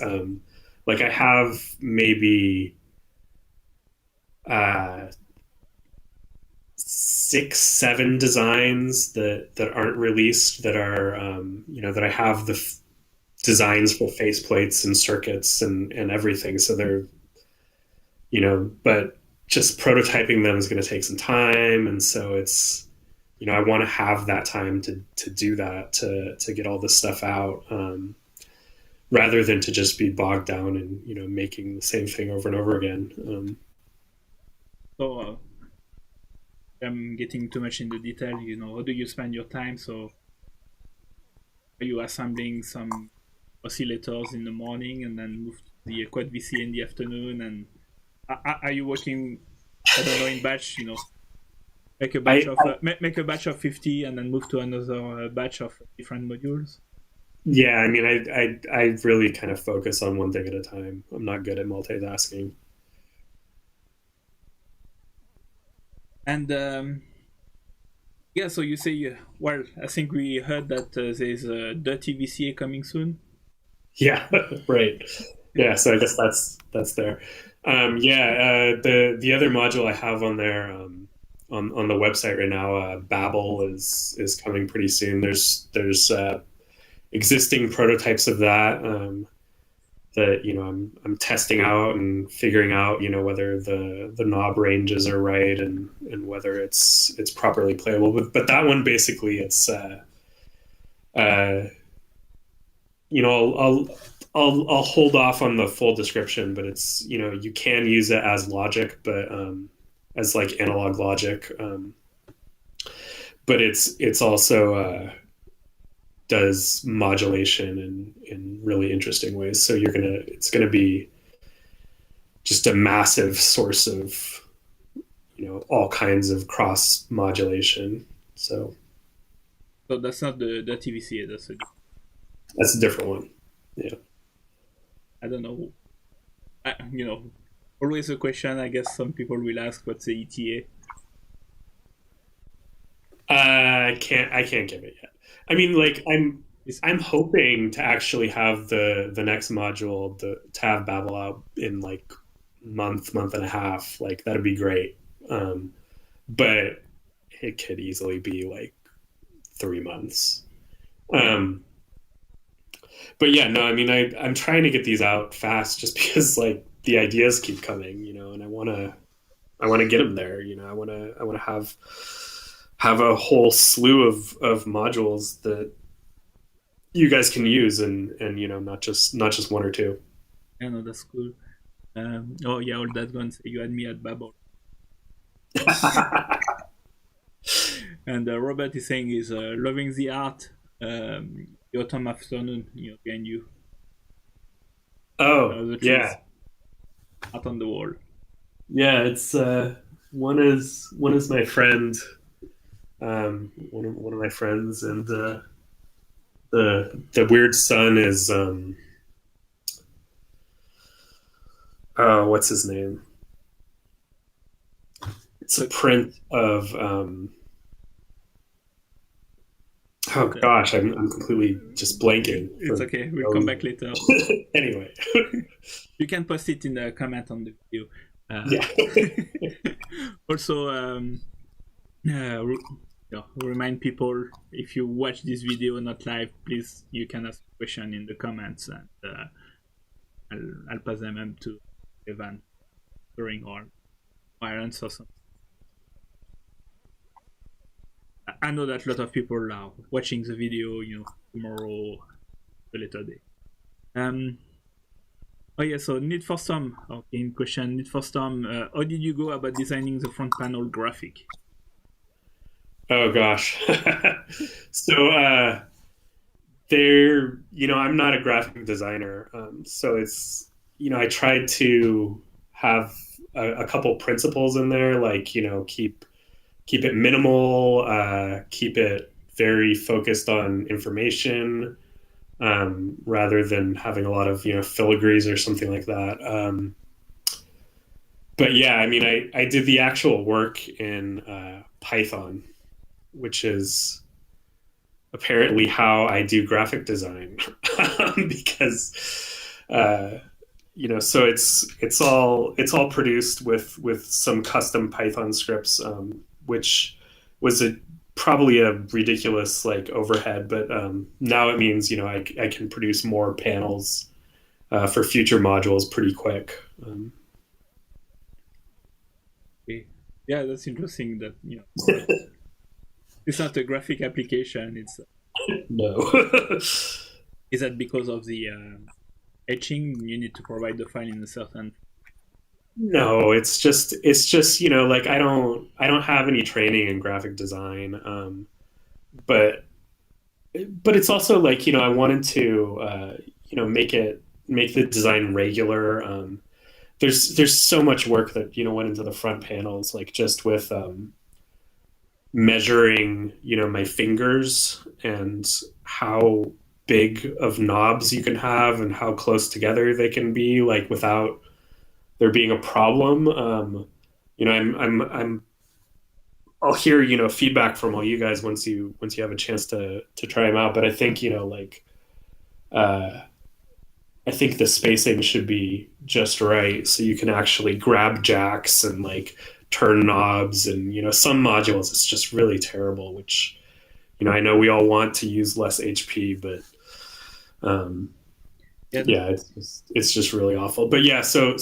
Like I have maybe 6-7 designs that aren't released, that are that I have the designs for faceplates and circuits and everything. So they're but just prototyping them is going to take some time, and so it's I want to have that time to do that, to get all this stuff out, rather than to just be bogged down in making the same thing over and over again. So I'm getting too much in the detail. How do you spend your time? So are you assembling some oscillators in the morning and then move to the quad VC in the afternoon? And are you working, I don't know, in batch? Make a batch of 50 and then move to another batch of different modules. Yeah, I mean, I really kind of focus on one thing at a time. I'm not good at multitasking. And yeah, so you say, well, I think we heard that there's a dirty VCA coming soon. Yeah, right. Yeah, so I guess that's there. The other module I have on there, on the website right now, Babel is coming pretty soon. There's existing prototypes of that I'm testing out and figuring out whether the knob ranges are right, and whether it's properly playable. But that one, basically, it's I'll hold off on the full description, but it's you can use it as logic, but as like analog logic, but it's also does modulation in really interesting ways. So it's gonna be just a massive source of all kinds of cross modulation. So that's not the TVCA. That's a different one. Yeah. I don't know. Always a question. I guess some people will ask, what's the ETA? I can't give it yet. I mean, like I'm hoping to actually have the next module to have Babel out in like month and a half. Like that'd be great. But it could easily be like 3 months. But yeah, no, I mean, I'm trying to get these out fast, just because like the ideas keep coming, and I want to get them there. I want to have a whole slew of modules that you guys can use, and not just one or two. Yeah, no, that's cool. Oh yeah, all that guns. You had me at Babel. And Robert is saying he's loving the art. The autumn afternoon, behind you. Oh, The trees, yeah. art on the wall. Yeah, it's one is my friend, one of my friends, and the weird sun is oh, what's his name? It's a print of oh gosh, I'm completely just blanking. It's okay. We'll come back later. Anyway, you can post it in the comment on the video. Yeah. Also, remind people, if you watch this video not live, please, you can ask a question in the comments, and I'll pass them up to Evan during our answer something. I know that a lot of people are watching the video, tomorrow, a later day. Oh yeah, so Need for Some. Okay, question. Need for Some. How did you go about designing the front panel graphic? Oh gosh. So I'm not a graphic designer, so it's I tried to have a couple principles in there, like keep it minimal, keep it very focused on information, rather than having a lot of filigrees or something like that. But yeah, I mean, I did the actual work in Python, which is apparently how I do graphic design, because so it's all produced with some custom Python scripts, which was probably a ridiculous overhead, but now it means I can produce more panels for future modules pretty quick. Okay. Yeah, that's interesting. That it's not a graphic application. It's no. Is that because of the etching? You need to provide the file in a certain. No, it's just I don't have any training in graphic design, but it's also I wanted to make the design regular. There's so much work that went into the front panels, just with measuring my fingers and how big of knobs you can have and how close together they can be, without there being a problem. I'll hear feedback from all you guys once you have a chance to try them out. But I think I think the spacing should be just right, so you can actually grab jacks and turn knobs, and some modules it's just really terrible, which I know we all want to use less HP, but yeah, it's just really awful. But yeah, so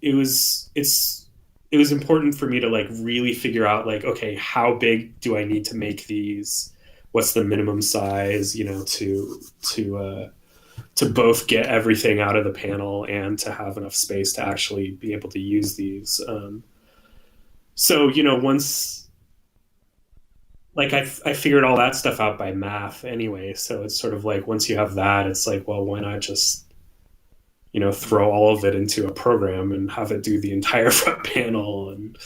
it was important for me to really figure out okay, how big do I need to make these? What's the minimum size, to both get everything out of the panel and to have enough space to actually be able to use these. So once I figured all that stuff out by math anyway, so it's sort of once you have that, it's well, why not just throw all of it into a program and have it do the entire front panel? And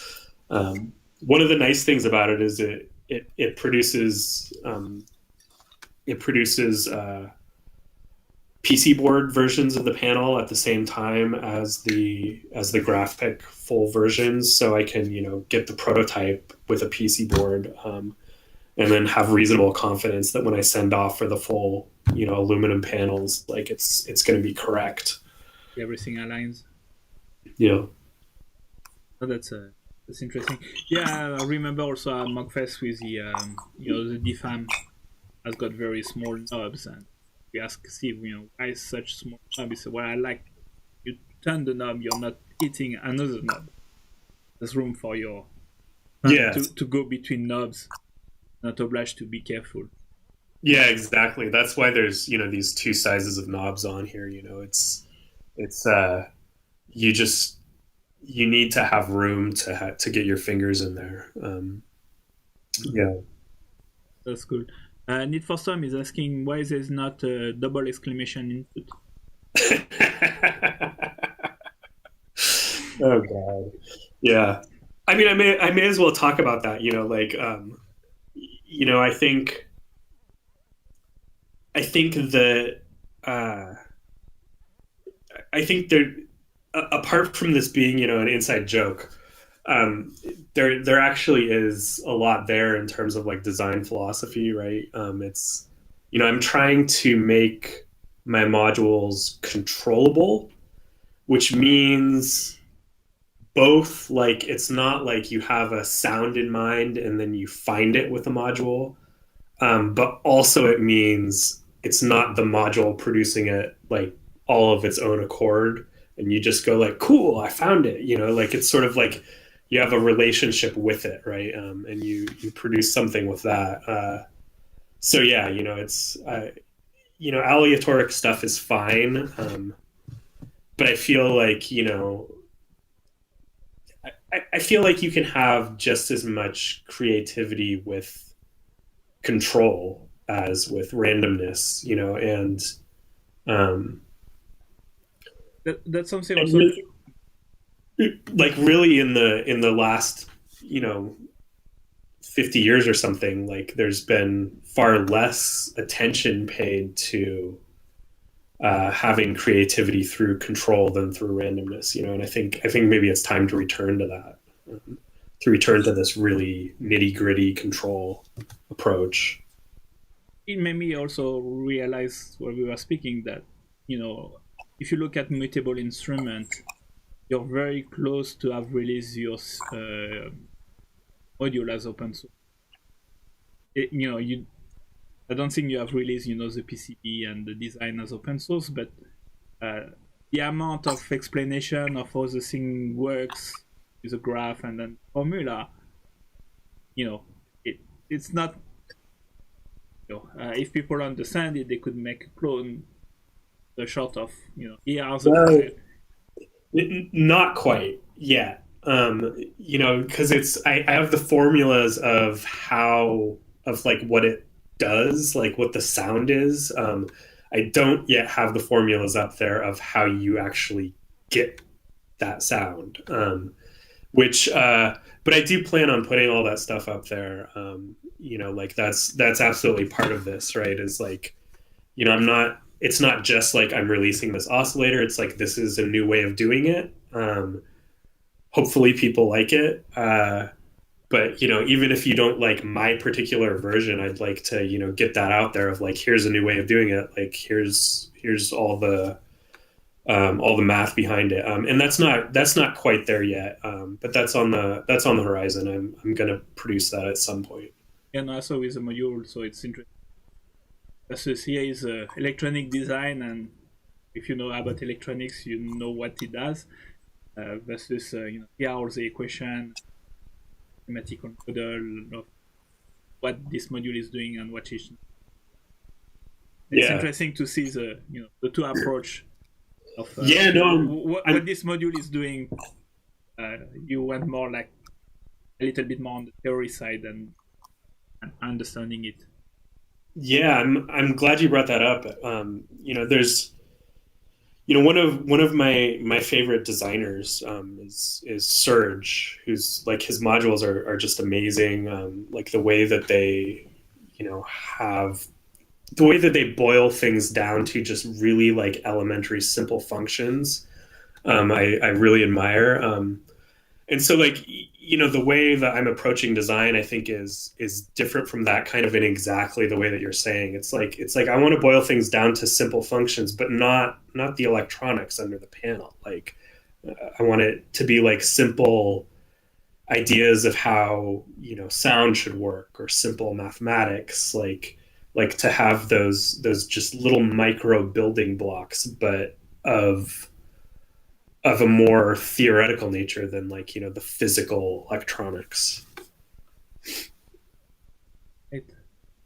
one of the nice things about it is it produces PC board versions of the panel at the same time as the graphic full versions, so I can get the prototype with a PC board, and then have reasonable confidence that when I send off for the full aluminum panels, it's going to be correct. Everything aligns. Yeah. Oh, that's interesting. Yeah, I remember also at Mogfest with the the DFAM has got very small knobs, and we asked Steve, why such small knob? He said, well, you turn the knob, you're not hitting another knob. There's room for your hand to go between knobs, not obliged to be careful. Yeah, exactly. That's why there's, these two sizes of knobs on here. It's you just you need to have room to get your fingers in there. Yeah. That's cool. Need for Some is asking why there's not a double exclamation input. Oh God. Yeah. I mean, I may as well talk about that. I think that uh, I think there, apart from this being, an inside joke, um, there actually is a lot there in terms of like design philosophy, right? I'm trying to make my modules controllable, which means both like it's not like you have a sound in mind and then you find it with a module, but also it means it's not the module producing it like all of its own accord, and you just go like, "Cool, I found it." Like it's sort of like you have a relationship with it, right? And you produce something with that. So yeah, it's aleatoric stuff is fine, but I feel like I feel like you can have just as much creativity with control as with randomness, and um, That's something and also. like really in the last 50 years or something, like there's been far less attention paid to having creativity through control than through randomness, and I think maybe it's time to return to that, to return to this really nitty gritty control approach. It made me also realize while we were speaking that, you know, if you look at mutable instrument, you're very close to have released your module as open source. You I don't think you have released, the PCB and the design as open source, but uh, the amount of explanation of how the thing works with a graph and then formula, you know, it it's not. If people understand it, they could make a clone the short of, here's the Well, file. not quite yet. Because I have the formulas of how of like what it does, like what the sound is. I don't yet have the formulas up there of how you actually get that sound. Which but I do plan on putting all that stuff up there. Like that's absolutely part of this, right? Is like, I'm not, it's not just like I'm releasing this oscillator. It's like this is a new way of doing it. Hopefully people like it. But even if you don't like my particular version, I'd like to, get that out there of like, here's a new way of doing it. Like here's all the math behind it. And that's not quite there yet. But that's on the horizon. I'm gonna produce that at some point. And also with the module, so it's interesting. Versus here is electronic design, and if you know about electronics, you know what it does. Versus, here are all the equation, mathematical model of what this module is doing and what it's. It's Yeah. interesting to see the two approach of Yeah. No. what this module is doing. You went more like a little bit more on the theory side and understanding it. Yeah. I'm glad you brought that up. There's one of my favorite designers, is Serge, who's like his modules are just amazing. Like the way that they have the way that they boil things down to just really like elementary simple functions. I really admire. And so like the way that I'm approaching design, I think is different from that kind of in exactly the way that you're saying. It's like I want to boil things down to simple functions, but not the electronics under the panel. Like I want it to be like simple ideas of how sound should work, or simple mathematics, like to have those just little micro building blocks, but of a more theoretical nature than like the physical electronics. Right.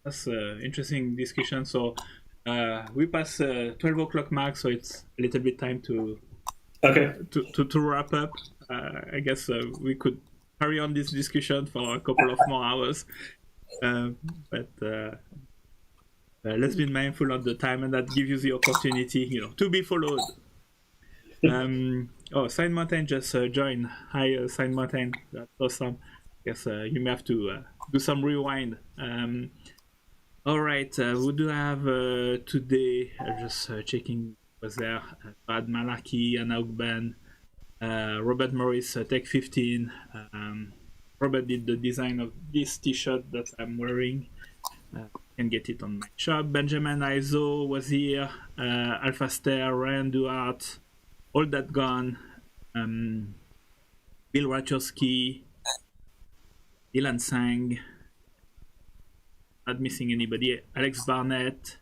That's an interesting discussion. So we pass 12 o'clock mark, so it's a little bit time to wrap up. I guess we could carry on this discussion for a couple of more hours, but let's be mindful of the time, and that gives you the opportunity, to be followed. Sign Mountain just joined. Hi, Sign Mountain. That's awesome. Guess you may have to do some rewind. All right, who do I have today? Just checking was there. Brad Malarkey, Anna Ogban, Robert Morris, Tech 15. Robert did the design of this T-shirt that I'm wearing. Can get it on my shop. Benjamin Izo was here. Alpha Stair, Ryan Duhart, All That Gone, Bill Rachowski, Dylan Sang. Not missing anybody. Alex Barnett,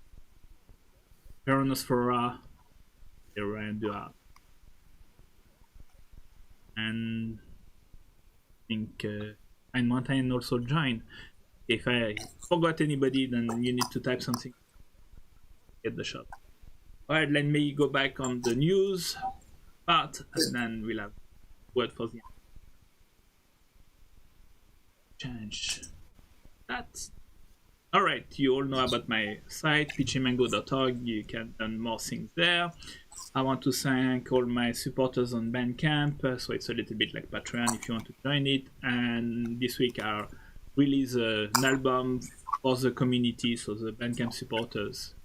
Peronosphora, Ryan Duhart. And I think Pine Mountain also joined. If I forgot anybody, then you need to type something. Get the shot. All right, let me go back on the news part, and then we'll have word for the change. That's all right. You all know about my site, pitchymango.org. You can learn more things there. I want to thank all my supporters on Bandcamp. So it's a little bit like Patreon if you want to join it. And this week I'll release an album for the community, so the Bandcamp supporters.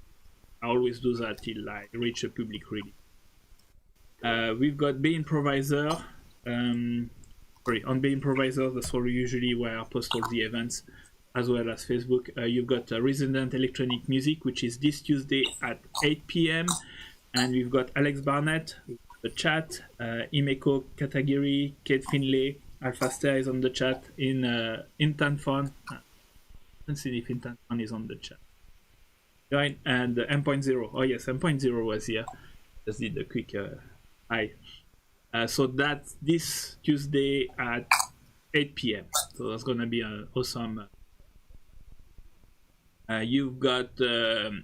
I always do that till I reach a public release. We've got Bay Improviser. On Bay Improviser, that's usually where I post all the events, as well as Facebook. You've got Resident Electronic Music, which is this Tuesday at 8 p.m. And we've got Alex Barnett, the chat, Imeko Katagiri, Kate Finlay, Alpha Star is on the chat, in Intanfon. Let's see if Intanfon is on the chat. Join, and M.0. Oh yes, M.0 was here. Just did a quick hi. So that's this Tuesday at 8 p.m. So that's going to be awesome. You've got the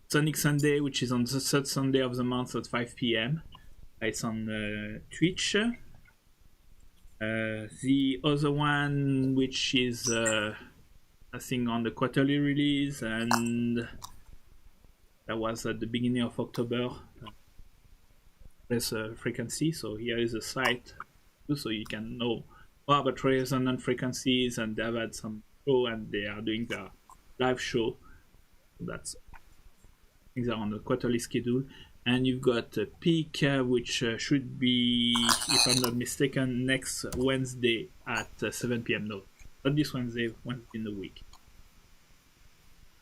Sonic Sunday, which is on the third Sunday of the month at 5 p.m. It's on Twitch. The other one, which is I think on the quarterly release, and that was at the beginning of October. There's a frequency, so here is a site, so you can know more about resonant frequencies, and they've had some show, and they are doing their live show. That's things are on the quarterly schedule. And you've got Peak, which should be, if I'm not mistaken, next Wednesday at 7 p.m. No, not this Wednesday, Wednesday in the week.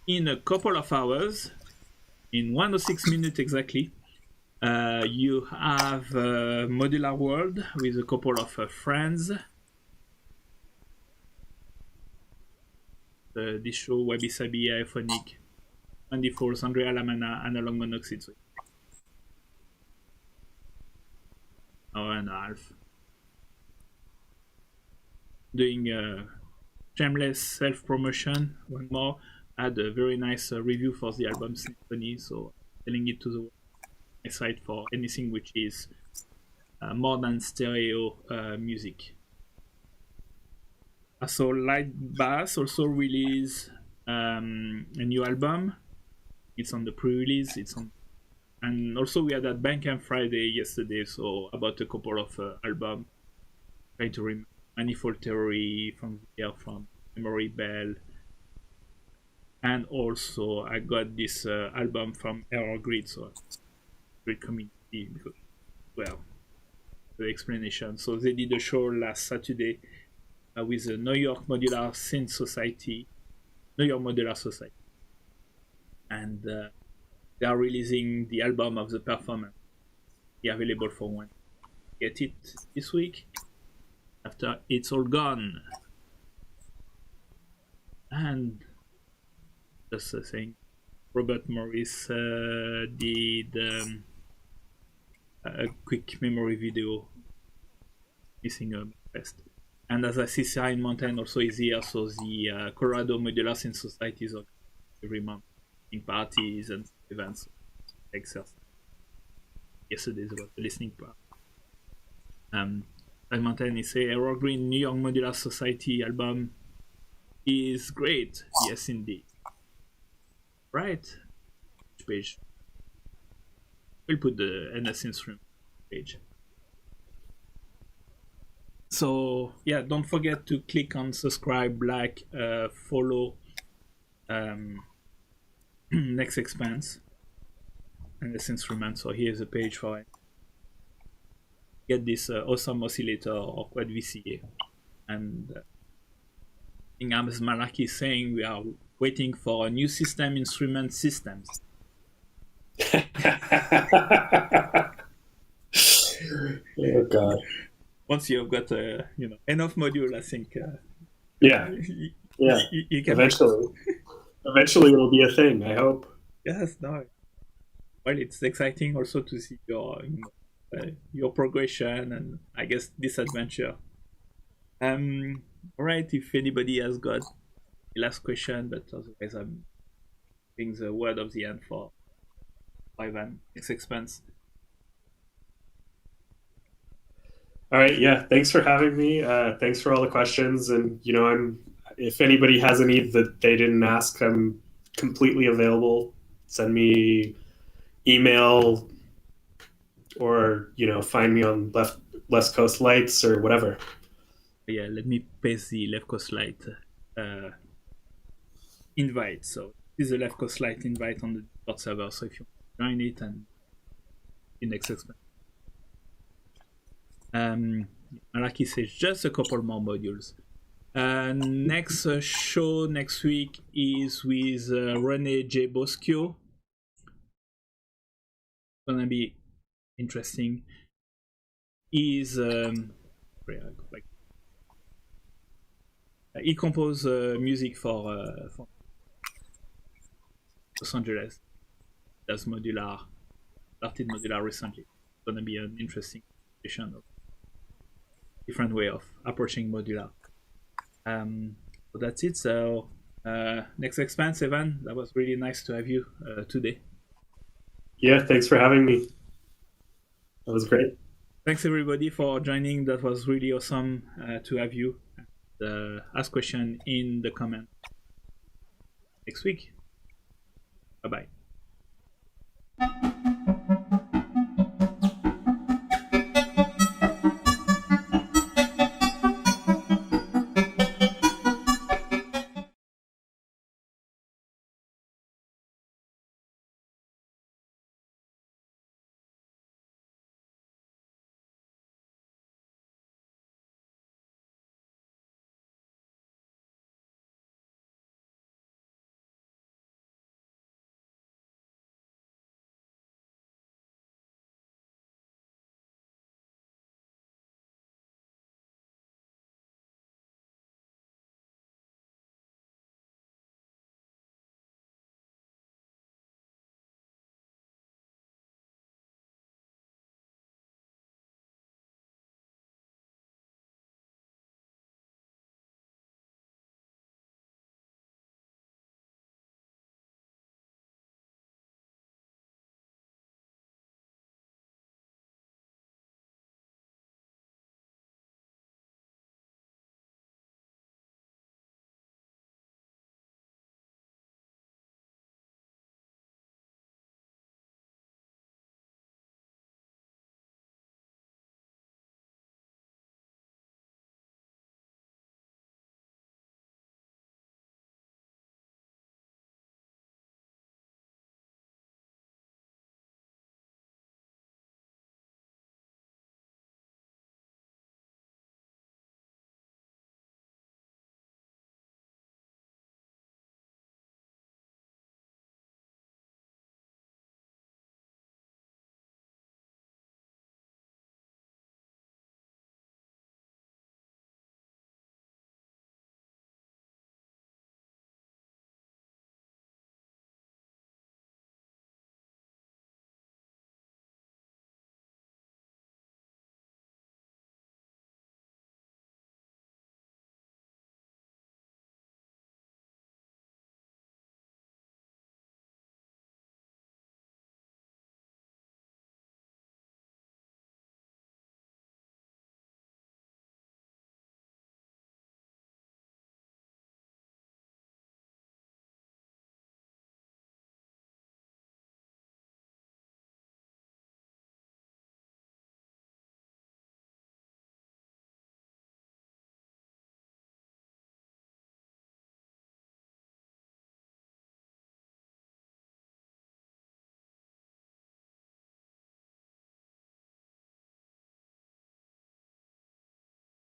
In a couple of hours, in 106 minutes exactly, you have Modular World with a couple of friends. This show, Wabi Sabi, Aephonic, Andy Falls, Andrea Lamana, Analog Monoxide. Hour and a half. Doing shameless self-promotion. One more. I had a very nice review for the album Symphony, so telling it to the site for anything which is more than stereo music. So Light Bass also released a new album. It's on the pre-release. It's on. And also we had that Bandcamp Friday yesterday, so about a couple of albums. Trying to remember Manifold Theory from Memory Bell. And also I got this album from Error Grid, so great community, because, well, the explanation. So they did a show last Saturday with the New York Modular Synth Society, New York Modular Society. And they are releasing the album of the performance. It's available for one. Get it this week after it's all gone. And just saying, Robert Morris did a quick memory video missing a best. And as I see, Sign Mountain also is here, so the Colorado Modular Synth Society is every month in parties and events. Exercise. Yesterday about the listening part. Sign Mountain is a Errol Green New York Modular Society album is great. Yes, indeed. Right. Which page? We'll put the NS Instrument page. So yeah, don't forget to click on subscribe, like, follow next Expanse and this instrument. So here's a page for it. Get this awesome oscillator or quad VCA. And as Malaki is saying, we are waiting for a new system instrument systems. Oh God. Once you've got enough module, I think. Yeah. You can eventually it'll be a thing, I hope. Yes, no. Well, it's exciting also to see your progression and I guess this adventure. All right, if anybody has got the last question, but otherwise I'm giving the word of the end for Ivan. Next Expanse. All right, yeah. Thanks for having me. Thanks for all the questions, and if anybody has any that they didn't ask, I'm completely available. Send me email, or find me on Left Coast Lights or whatever. Yeah, let me paste the Left Coast Light invite. So this is a Left Coast Light invite on the Discord server. So if you join it and the next Expanse. Malaki says just a couple more modules. Next show next week is with René J. Boschio. Gonna be interesting. He composed music for Los Angeles. Does modular, started modular recently. It's gonna be an interesting session of different way of approaching modular. So that's it. So next Expanse, Evan, that was really nice to have you today. Yeah, thanks for having me. That was great. Thanks everybody for joining. That was really awesome to have you. Ask question in the comment next week. Bye bye.